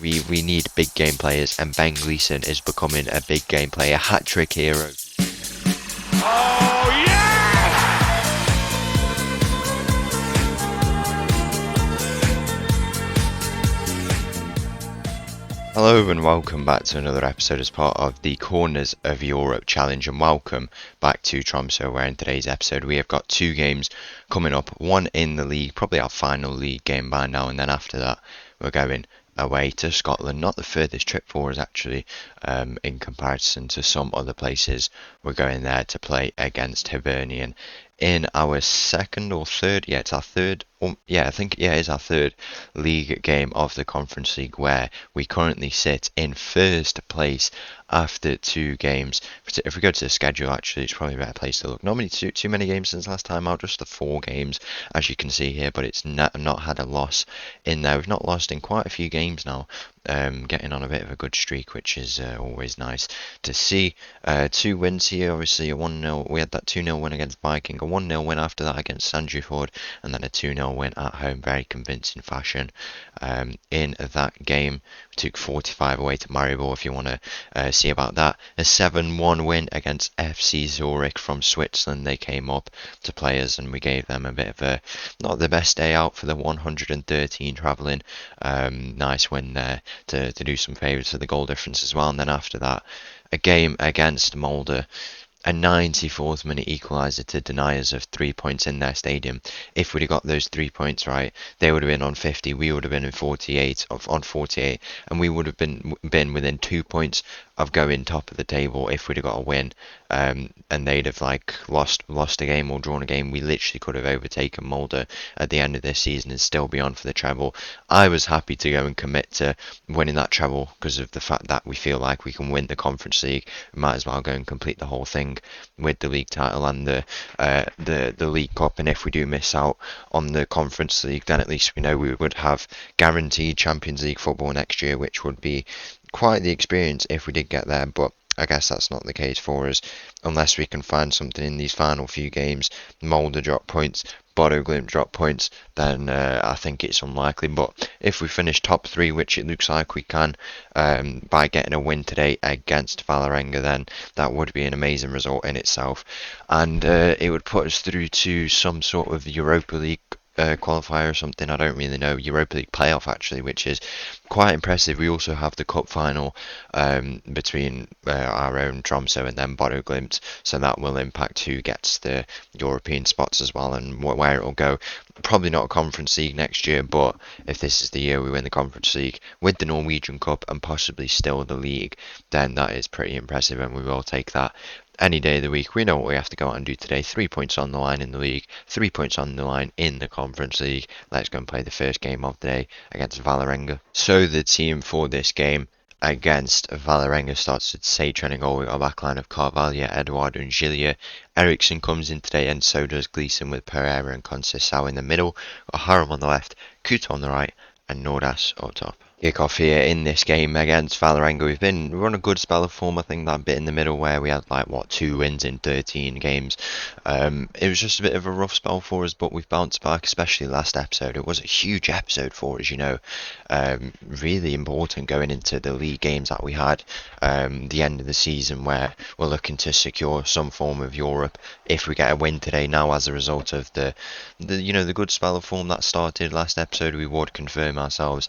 We need big game players, and Ben Gleeson is becoming a big game player, hat-trick hero. Oh, yes! Hello and welcome back to another episode as part of the Corners of Europe Challenge, and welcome back to Tromso, where in today's episode we have got two games coming up, one in the league, probably our final league game by now, and then after that we're going away to Scotland. Not the furthest trip for us actually, in comparison to some other places. We're going there to play against Hibernian in our second or third, it's our third, it's our third league game of the Conference League, where we currently sit in first place after two games. If we go to the schedule, actually, it's probably a better place to look. Not too many games since last time out, just the 4 games, as you can see here, but it's not had a loss in there. We've not lost in quite a few games now, getting on a bit of a good streak, which is always nice to see. 2 wins here, obviously a 1-0, we had that 2-0 win against Viking, a 1-0 win after that against Sandefjord, and then a 2-0 win at home, very convincing fashion. In that game, we took 45 away to Maribor, if you want to see about that. A 7-1 win against FC Zurich from Switzerland. They came up to play us and we gave them a bit of a, not the best day out for the 113 travelling. Nice win there to do some favours for the goal difference as well. And then after that, a game against Molde, a 94th minute equaliser to deny us of 3 points in their stadium. If we'd have got those 3 points right, they would have been on 50, we would have been on 48, and we would have been within 2 points of going top of the table if we'd have got a win. And they'd have lost a game or drawn a game. We literally could have overtaken Molde at the end of this season and still be on for the treble. I was happy to go and commit to winning that treble because of the fact that we feel like we can win the Conference League. We might as well go and complete the whole thing with the league title and the League Cup. And if we do miss out on the Conference League, then at least we know we would have guaranteed Champions League football next year, which would be quite the experience if we did get there. But I guess that's not the case for us unless we can find something in these final few games. Molde drop points, Bodo Glimt drop points, then I think it's unlikely. But if we finish top 3, which it looks like we can, by getting a win today against Valerenga, then that would be an amazing result in itself, and it would put us through to some sort of Europa League qualifier or something. I don't really know. Europa League playoff actually, which is quite impressive. We also have the cup final between our own Tromso and then Bodo Glimt, so that will impact who gets the European spots as well and where it will go. Probably not a Conference League next year, but if this is the year we win the Conference League with the Norwegian Cup and possibly still the league, then that is pretty impressive and we will take that any day of the week. We know what we have to go out and do today. 3 points on the line in the league, 3 points on the line in the Conference League. Let's go and play the first game of the day against Valerenga. So the team for this game against Valerenga starts with Satran in goal. We've got a backline of Carvalho, Eduardo and Gillier. Eriksson comes in today, and so does Gleeson, with Pereira and Conceição in the middle. Got Haram on the left, Kuto on the right, and Nordas up top. Kick off here in this game against Valerenga. We're on a good spell of form. I think that bit in the middle where we had 2 wins in 13 games. It was just a bit of a rough spell for us, but we've bounced back, especially last episode. It was a huge episode for us, really important going into the league games that we had, the end of the season, where we're looking to secure some form of Europe if we get a win today. Now, as a result of the good spell of form that started last episode, we would confirm ourselves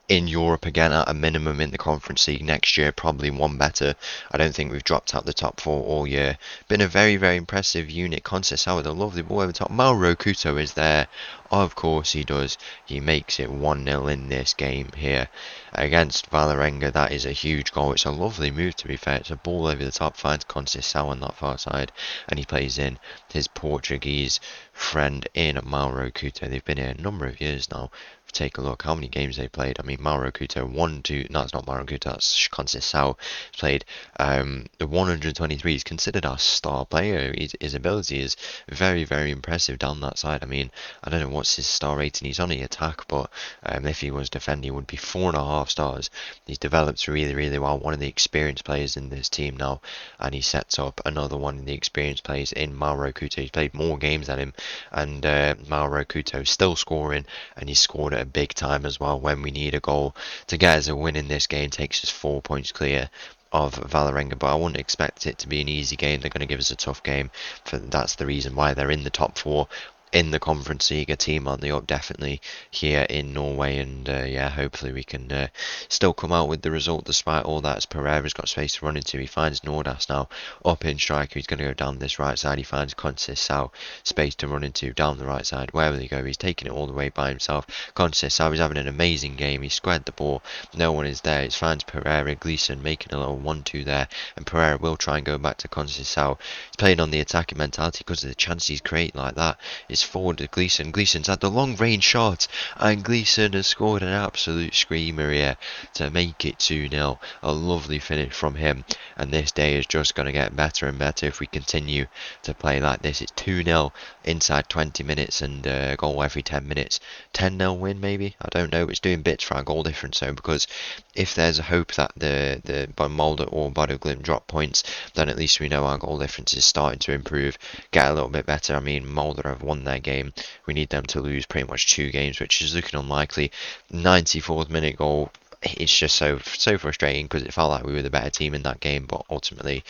in Europe again at a minimum in the Conference League next year, probably one better. I don't think we've dropped out the top 4 all year. Been a very, very impressive unit. Conceição with a lovely ball over the top. Mauro Couto is there. Of course he does. He makes it 1-0 in this game here against Valerenga. That is a huge goal. It's a lovely move, to be fair. It's a ball over the top, finds Conceição on that far side, and he plays in his Portuguese friend in Mauro Couto. They've been here a number of years now. Take a look how many games they played. I mean, Mauro Couto, it's not Mauro Couto, that's Conceição. He's played 123. He's considered our star player. His ability is very, very impressive down that side. I mean, I don't know what's his star rating. He's on the attack, but if he was defending, he would be 4.5 stars. He's developed really, really well. One of the experienced players in this team now, and he sets up another one of the experienced players in Mauro Couto. He's played more games than him, and Mauro Couto still scoring, and he's scored at big time as well when we need a goal to get us a win in this game. Takes us 4 points clear of Valerenga, but I wouldn't expect it to be an easy game. They're going to give us a tough game. That's the reason why they're in the top four in the Conference League, a team on the up definitely here in Norway, and yeah, hopefully we can still come out with the result despite all that. As Pereira's got space to run into, he finds Nordas now up in striker. He's going to go down this right side. He finds Conceição space to run into down the right side. Where will he go? He's taking it all the way by himself. Conceição is having an amazing game. He squared the ball. No one is there. It finds Pereira. Gleeson making a little 1-2 there, and Pereira will try and go back to Conceição. He's playing on the attacking mentality because of the chances he's creating like that. It's forward to Gleeson. Gleeson's had the long range shot, and Gleeson has scored an absolute screamer here to make it 2-0. A lovely finish from him, and this day is just going to get better and better if we continue to play like this. It's 2-0 inside 20 minutes and a goal every 10 minutes. 10-0 win maybe? I don't know. It's doing bits for our goal difference though, because if there's a hope that the Molde or Bodo Glimt drop points, then at least we know our goal difference is starting to improve, get a little bit better. I mean, Molde have won their game. We need them to lose pretty much 2 games, which is looking unlikely. 94th minute goal. It's just so frustrating because it felt like we were the better team in that game, but ultimately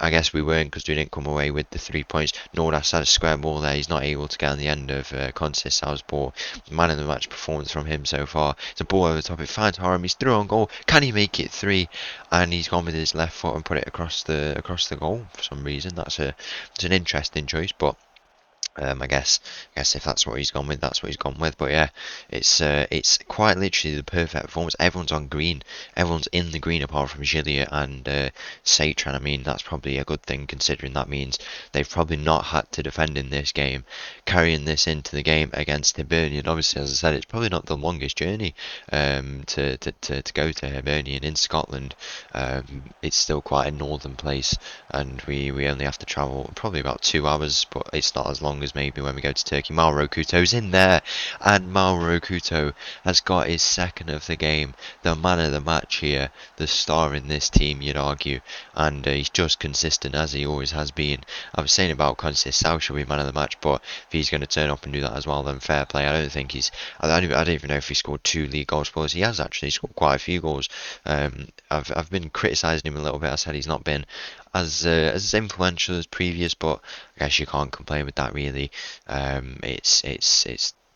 I guess we weren't because we didn't come away with the 3 points. Nordas had a square ball there. He's not able to get on the end of Conceição's ball. Man of the match performance from him so far. It's a ball over the top. It finds Haram. He's through on goal. Can he make it 3? And he's gone with his left foot and put it across the goal for some reason. It's an interesting choice, but I guess if that's what he's gone with, that's what he's gone with. But yeah, it's quite literally the perfect performance. Everyone's on green. Everyone's in the green apart from Gilia and Satran. I mean, that's probably a good thing considering that means they've probably not had to defend in this game. Carrying this into the game against Hibernian, obviously, as I said, it's probably not the longest journey to go to Hibernian in Scotland. It's still quite a northern place, and we only have to travel probably about 2 hours, but it's not as long as maybe when we go to Turkey. Mauro Couto's in there, and Mauro Couto has got his second of the game, the man of the match here, the star in this team, you'd argue, and he's just consistent as he always has been. I was saying about Conceição should be man of the match, but if he's going to turn up and do that as well, then fair play. I don't think I don't even know if he scored 2 league goals, but he has actually scored quite a few goals. I've been criticising him a little bit. I said he's not been as influential as previous, but I guess you can't complain with that really. It's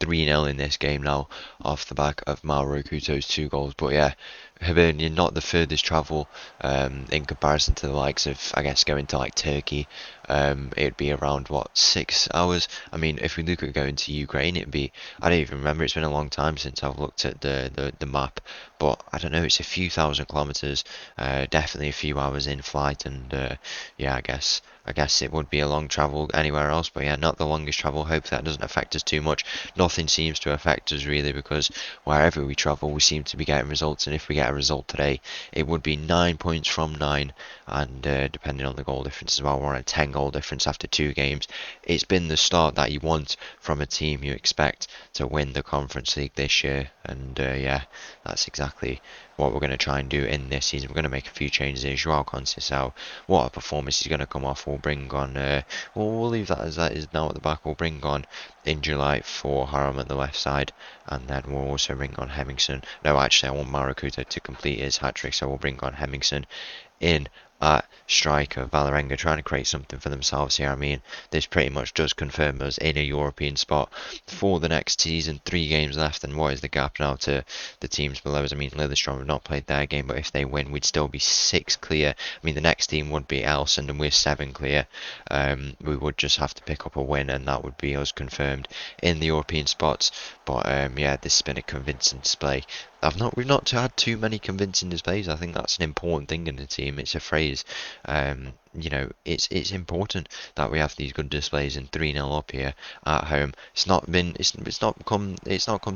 3-0 in this game now off the back of Mauro Couto's 2 goals. But yeah, Hibernian not the furthest travel in comparison to the likes of, I guess, going to like Turkey. It'd be around 6 hours. I mean, if we look at going to Ukraine, it'd be, I don't even remember, it's been a long time since I've looked at the map, but I don't know, it's a few thousand kilometers, definitely a few hours in flight, and yeah, I guess it would be a long travel anywhere else, but yeah, not the longest travel. Hope that doesn't affect us too much. Nothing seems to affect us really, because wherever we travel we seem to be getting results, and if we get a result today, it would be 9 points from 9, and depending on the goal difference as well, we're on a 10 goal difference after 2 games. It's been the start that you want from a team you expect to win the Conference League this year, and yeah, that's exactly what we're going to try and do in this season. We're going to make a few changes here. Joao Conceição, what a performance he's going to come off. We'll bring on, we'll leave that as that is now at the back. We'll bring on in July for Haram at the left side, and then we'll also bring on Hemmingson. No, actually, I want Maracuta to complete his hat-trick, so we'll bring on Hemmingson in at striker. Valerenga trying to create something for themselves here. I mean, this pretty much does confirm us in a European spot for the next season. 3 games left, and what is the gap now to the teams below us? I mean, Lillestrøm have not played their game, but if they win, we'd still be 6 clear. I mean, the next team would be Elsund, and we're 7 clear. We would just have to pick up a win, and that would be us confirmed in the European spots. But yeah, this has been a convincing display. We've not had too many convincing displays. I think that's an important thing in the team. It's a phrase. You know, it's important that we have these good displays, and 3-0 up here at home. It's not come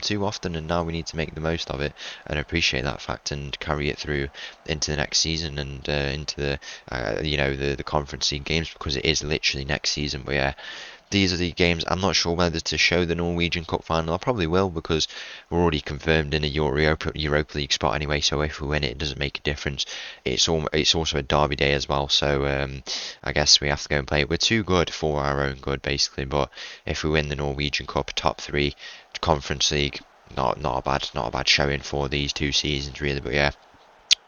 too often, and now we need to make the most of it and appreciate that fact and carry it through into the next season and into the the Conference League games, because it is literally next season. But yeah, these are the games. I'm not sure whether to show the Norwegian Cup final. I probably will, because we're already confirmed in a Europa League spot anyway, so if we win it, it doesn't make a difference. It's also a derby day as well, so I guess we have to go and play it. We're too good for our own good, basically, but if we win the Norwegian Cup, top 3, Conference League, not a bad showing for these 2 seasons really. But yeah,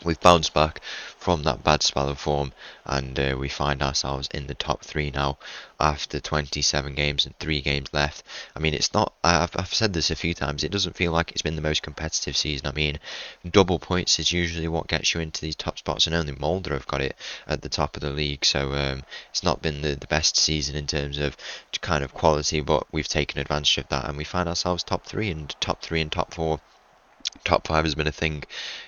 we've bounced back from that bad spell of form, and we find ourselves in the top three now after 27 games and 3 games left. I mean, it's not. I've said this a few times. It doesn't feel like it's been the most competitive season. I mean, double points is usually what gets you into these top spots, and only Mulder have got it at the top of the league. So it's not been the best season in terms of kind of quality, but we've taken advantage of that, and we find ourselves top three and top four. Top five has been a thing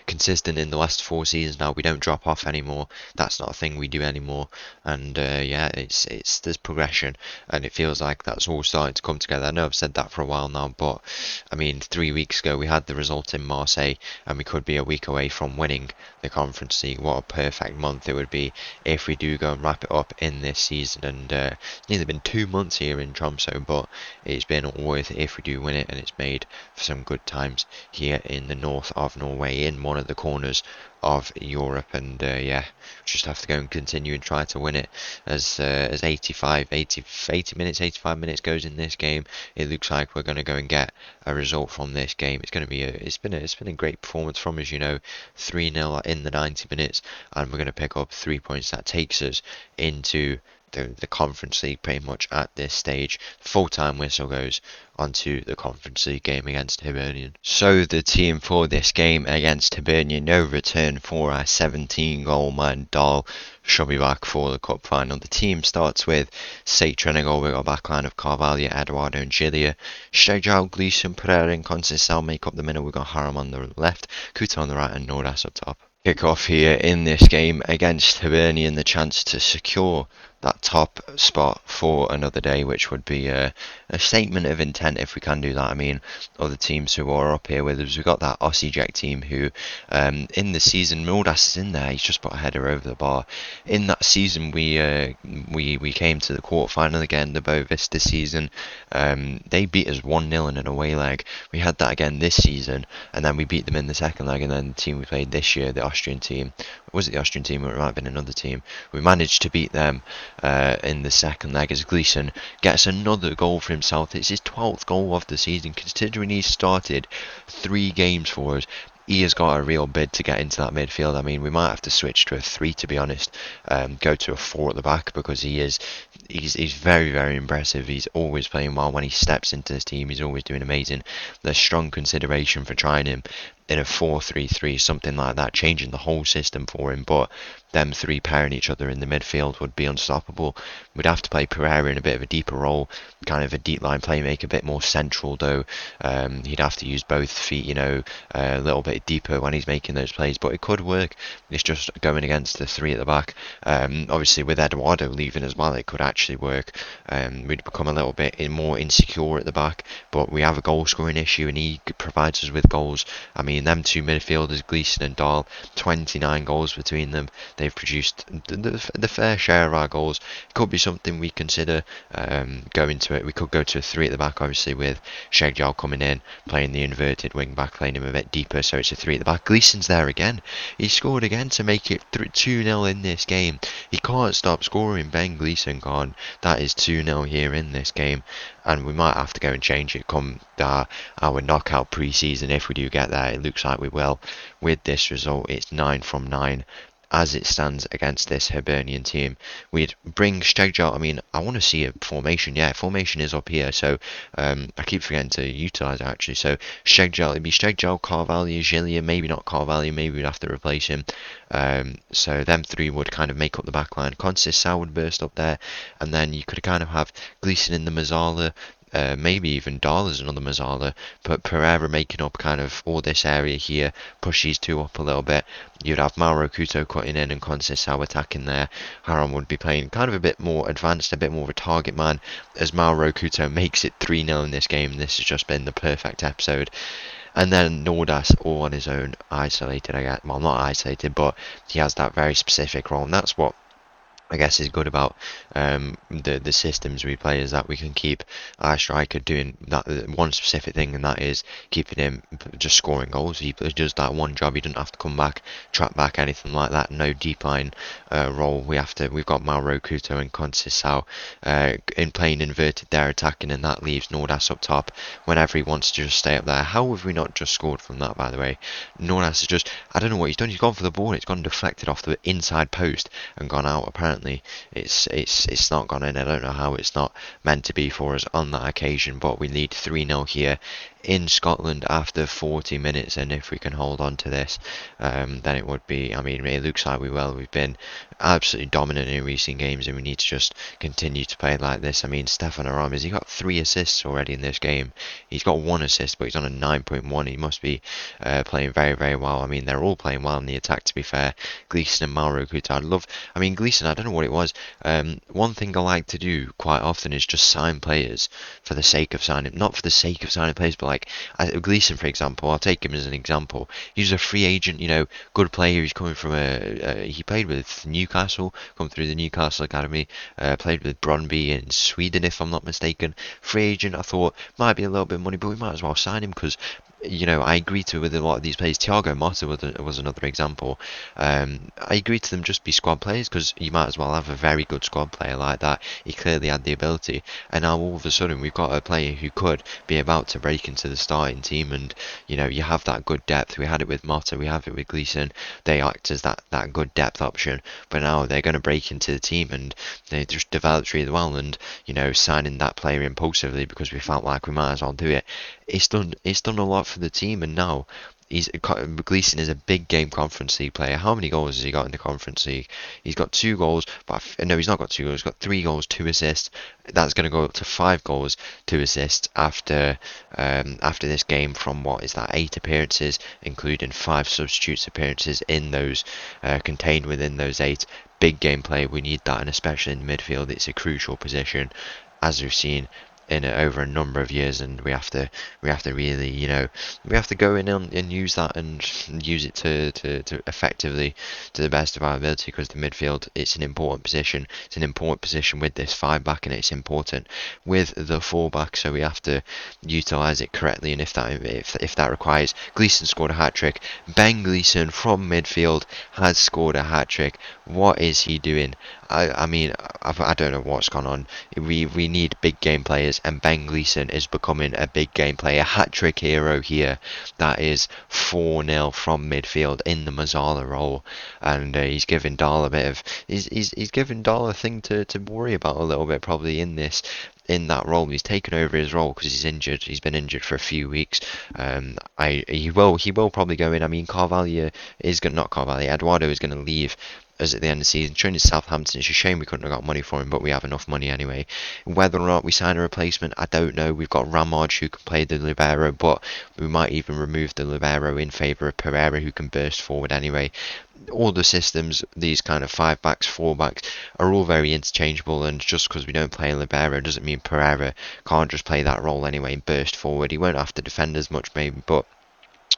consistent in the last 4 seasons now. We don't drop off anymore. That's not a thing we do anymore. And yeah, it's there's progression, and it feels like that's all starting to come together. I know I've said that for a while now, but I mean, 3 weeks ago we had the result in Marseille, and we could be a week away from winning the Conference League. What a perfect month it would be if we do go and wrap it up in this season. And it's nearly been 2 months here in Tromso, but it's been all worth it if we do win it, and it's made for some good times here in the north of Norway, in one of the corners of Europe. And yeah, just have to go and continue and try to win it. As 80 minutes, 85 minutes goes in this game, it looks like we're going to go and get a result from this game. It's going to be it's been a great performance from us, 3-0 in the 90 minutes, and we're going to pick up 3 points. That takes us into the Conference League pretty much at this stage. Full-time whistle goes onto the Conference League game against Hibernian. So the team for this game against Hibernian: no return for our 17-goal man Dahl should be back for the cup final. The team starts with Satra in a goal. We've got a backline of Carvalho, Eduardo and Gilia. Stegel, Gleeson, Pereira and Conceição make up the middle. We've got Haram on the left, Kuta on the right and Nordas up top. Kick off here in this game against Hibernian, the chance to secure that top spot for another day, which would be a statement of intent if we can do that. I mean, other teams who are up here with us, we've got that Osijek team who, in the season, Nordas is in there, he's just put a header over the bar. In that season, we came to the quarterfinal again, the Bovista season. They beat us 1-0 in an away leg. We had that again this season, and then we beat them in the second leg, and then the team we played this year, the Austrian team, was it the Austrian team or it might have been another team, we managed to beat them in the second leg, as Gleeson gets another goal for himself. It's his 12th goal of the season, considering he started 3 games for us. He has got a real bid to get into that midfield. I mean, we might have to switch to a 3, to be honest, go to a 4 at the back, because he's very, very impressive. He's always playing well when he steps into this team. He's always doing amazing. There's strong consideration for trying him in a 4-3-3, something like that, changing the whole system for him, but them 3 pairing each other in the midfield would be unstoppable. We'd have to play Pereira in a bit of a deeper role, kind of a deep line playmaker, a bit more central though. He'd have to use both feet, a little bit deeper when he's making those plays, but it could work. It's just going against the 3 at the back. Obviously with Eduardo leaving as well, it could actually work. We'd become a little bit more insecure at the back, but we have a goal scoring issue and he provides us with goals. I mean, them 2 midfielders, Gleeson and Dahl, 29 goals between them. They've produced the fair share of our goals. It could be something we consider going to it. We could go to a 3 at the back, obviously, with Shegjal coming in, playing the inverted wing back, playing him a bit deeper, so it's a 3 at the back. Gleeson's there again. He scored again to make it 2-0 in this game. He can't stop scoring. Ben Gleeson gone. That is 2-0 here in this game, and we might have to go and change it come our knockout pre-season if we do get there. It looks like we will. With this result, it's 9 from 9 as it stands against this Hibernian team. We'd bring Stegel. I mean, I want to see a formation. Yeah, formation is up here, so I keep forgetting to utilise it actually. So Stegel, it'd be Stegel, Carvalho, Gilia, maybe not Carvalho, maybe we'd have to replace him. So them 3 would kind of make up the back line. Conceição would burst up there, and then you could kind of have Gleeson in the Mazzala, maybe even Dahl as another Mazzala, but Pereira making up kind of all this area here, push these 2 up a little bit. You'd have Mauro Couto cutting in and Conceição attacking there. Haram would be playing kind of a bit more advanced, a bit more of a target man, as Mauro Couto makes it 3-0 in this game. This has just been the perfect episode. And then Nordas all on his own, isolated, I guess. Well, not isolated, but he has that very specific role, and that's what I guess is good about the systems we play is that we can keep our striker doing that one specific thing, and that is keeping him just scoring goals. He does that one job. He doesn't have to come back, track back, anything like that. No deep line role. We've got Mauro Couto and Conceição in playing inverted. They're attacking, and that leaves Nordas up top whenever he wants to just stay up there. How have we not just scored from that? By the way, Nordas is just, I don't know what he's done. He's gone for the ball. It's gone deflected off the inside post and gone out. Apparently it's not gone in. I don't know how it's not meant to be for us on that occasion, but we lead 3-0 here in Scotland after 40 minutes, and if we can hold on to this, then it would be, I mean, it looks like we will. We've been absolutely dominant in recent games, and we need to just continue to play like this. I mean, Stefan Aramis, he got 3 assists already in this game. He's got 1 assist, but he's on a 9.1. He must be playing very, very well. I mean, they're all playing well in the attack, to be fair. Gleeson and Mauro Couto. I mean, Gleeson, I don't know what it was. One thing I like to do quite often is just sign players for the sake of signing, not for the sake of signing players, but like Gleeson, for example. I'll take him as an example. He's a free agent, good player. He's coming from he played with Newcastle, come through the Newcastle Academy, played with Brøndby in Sweden, if I'm not mistaken. Free agent, I thought, might be a little bit of money, but we might as well sign him because I agree to with a lot of these players. Thiago Motta was another example. I agree to them just be squad players because you might as well have a very good squad player like that. He clearly had the ability, and now all of a sudden we've got a player who could be about to break into the starting team, and you have that good depth. We had it with Motta, we have it with Gleeson. They act as that good depth option, but now they're going to break into the team, and they just developed really well. And signing that player impulsively because we felt like we might as well do it. It's done a lot for the team, and now Gleeson is a big game Conference League player. How many goals has he got in the Conference League? He's got 2 goals, but no, he's not got 2 goals. He's got 3 goals, 2 assists. That's going to go up to 5 goals, 2 assists after this game from what is that 8 appearances, including 5 substitutes appearances in those contained within those 8. Big game play. We need that, and especially in midfield, it's a crucial position, as we've seen over a number of years, and we have to really we have to go in and use that and use it to effectively to the best of our ability, because the midfield, it's an important position. It's an important position with this 5 back, and it's important with the 4 back, so we have to utilise it correctly. And if that requires, Gleeson scored a hat-trick. Ben Gleeson from midfield has scored a hat-trick. What is he doing? I mean, I don't know what's gone on. We need big game players, and Ben Gleeson is becoming a big game player. Hat-trick hero here. That is 4-0 from midfield in the Mazzala role, and he's giving Dahl a bit of he's giving Dahl a thing to worry about a little bit probably in that role. He's taken over his role because he's injured. He's been injured for a few weeks. He will probably go in. I mean, Eduardo is going to leave us at the end of the season. Training Southampton. It's a shame we couldn't have got money for him, but we have enough money anyway. Whether or not we sign a replacement, I don't know. We've got Ramaj who can play the libero, but we might even remove the libero in favour of Pereira, who can burst forward anyway. All the systems, these kind of 5 backs, 4 backs, are all very interchangeable, and just because we don't play libero doesn't mean Pereira can't just play that role anyway and burst forward. He won't have to defend as much maybe, but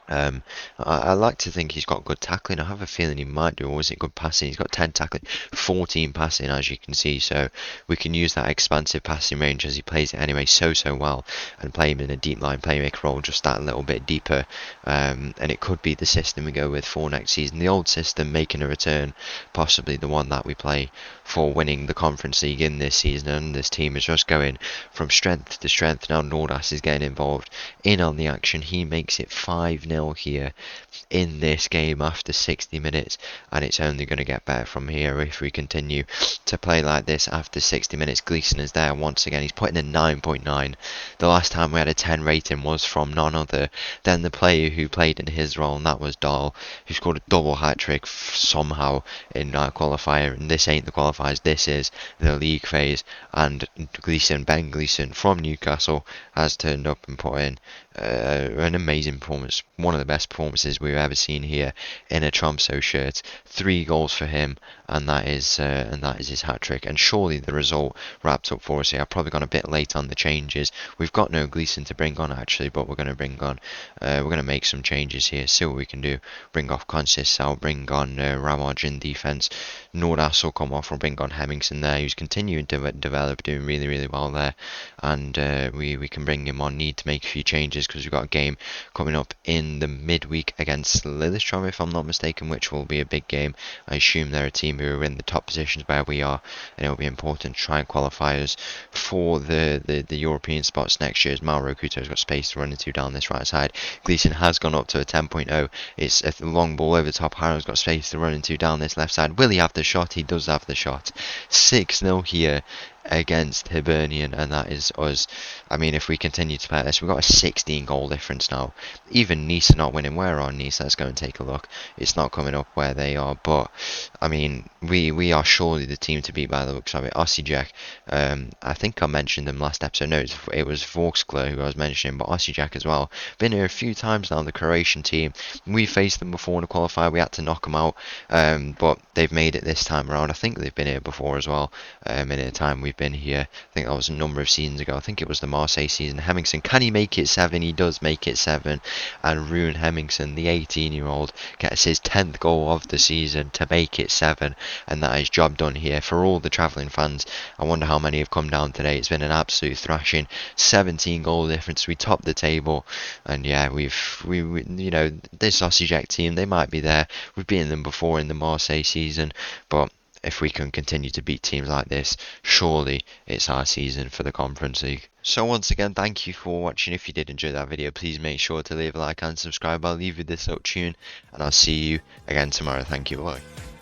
I like to think he's got good tackling. I have a feeling he might do. Or is it good passing? He's got 10 tackling, 14 passing, as you can see. So we can use that expansive passing range as he plays it anyway so well, and play him in a deep line playmaker role just that little bit deeper. And it could be the system we go with for next season. The old system making a return, possibly the one that we play for winning the Conference League in this season. And this team is just going from strength to strength. Now Nordas is getting involved in on the action. He makes it 5-0 here in this game after 60 minutes, and it's only going to get better from here if we continue to play like this. After 60 minutes, Gleeson is there once again. He's putting in 9.9. The last time we had a 10 rating was from none other than the player who played in his role, and that was Dahl, who scored a double hat-trick somehow in our qualifier. And this ain't the qualifiers, this is the league phase, and Ben Gleeson from Newcastle has turned up and put in an amazing performance. one of the best performances we've ever seen here in a Tromso shirt. 3 goals for him, and that is his hat trick. And surely the result wrapped up for us here. I've probably gone a bit late on the changes. We've got no Gleeson to bring on actually, but we're going to bring on. We're going to make some changes here. See what we can do. Bring off Consist. I'll bring on Ramaj in defence. Nordas will come off. We'll bring on Hemmingson there, who's continuing to develop, doing really, really well there. And we can bring him on. Need to make a few changes because we've got a game coming up in the midweek against Lillestrøm, if I'm not mistaken, which will be a big game. I assume they're a team who are in the top positions where we are, and it'll be important to try and qualify us for the European spots next year, as Mauro Couto's got space to run into down this right side. Gleeson has gone up to a 10.0. It's a long ball over the top. Harrow's got space to run into down this left side. Will he have the shot? He does have the shot. 6-0 here against Hibernian, and that is us. I mean, if we continue to play this, we've got a 16 goal difference now. Even Nice are not winning. Where are Nice? Let's go and take a look. It's not coming up where they are, but I mean, we are surely the team to beat by the looks of it. Osijek, I think I mentioned them last episode. No, it was Vorskla who I was mentioning, but Osijek as well. Been here a few times now, the Croatian team. We faced them before in the qualifier. We had to knock them out, but they've made it this time around. I think they've been here before as well. In a time we've been here, I think that was a number of seasons ago. I think it was the Marseille season. Hemmingson, can he make it 7? He does make it 7. And Rune Hemmingson, the 18-year-old, gets his 10th goal of the season to make it 7. And that is job done here for all the travelling fans. I wonder how many have come down today. It's been an absolute thrashing. 17 goal difference. We topped the table. And yeah, we you know, this Osijek team, they might be there. We've beaten them before in the Marseille season, but if we can continue to beat teams like this, surely it's our season for the Conference League. So once again, thank you for watching. If you did enjoy that video, please make sure to leave a like and subscribe. I'll leave you this up tune, and I'll see you again tomorrow. Thank you, bye.